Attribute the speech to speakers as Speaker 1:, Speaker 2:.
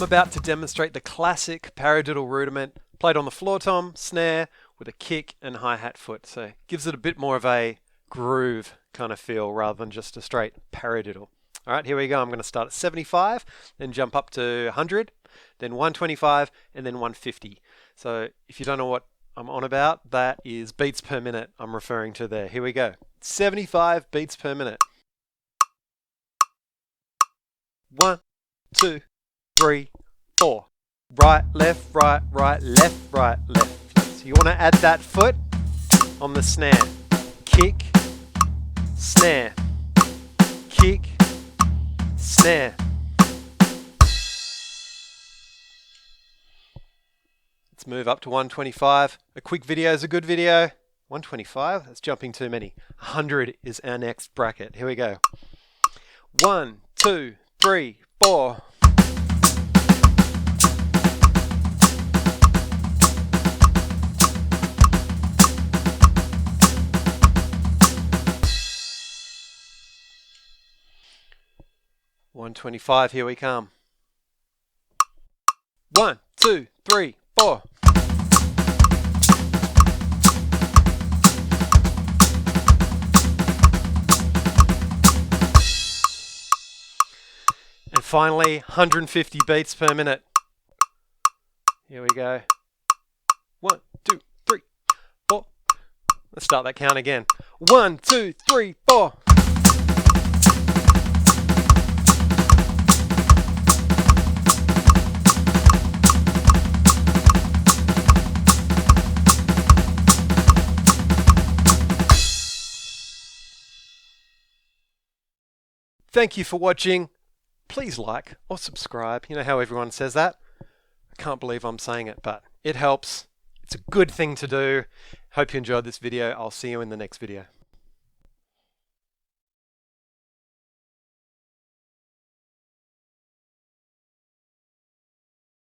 Speaker 1: I'm about to demonstrate the classic paradiddle rudiment played on the floor tom, snare, with a kick and hi-hat foot. So it gives it a bit more of a groove kind of feel rather than just a straight paradiddle. All right, here we go. I'm going to start at 75, then jump up to 100, then 125, and then 150. So if you don't know what I'm on about, that is beats per minute I'm referring to there. Here we go. 75 beats per minute. 1, 2, 3, 4. Right, left, left, right, left. So you want to add that foot on the snare. Kick, snare, kick, snare. Let's move up to 125. A quick video is a good video. 125, that's jumping too many. 100 is our next bracket. Here we go. 1, 2, 3, 4. $125, here we come. 1, 2, 3, 4. And finally, 150 beats per minute. Here we go. 1, 2, 3, 4. Let's start that count again. 1, 2, 3, 4. Thank you for watching. Please like or subscribe. You know how everyone says that? I can't believe I'm saying it, but it helps. It's a good thing to do. Hope you enjoyed this video. I'll see you in the next video.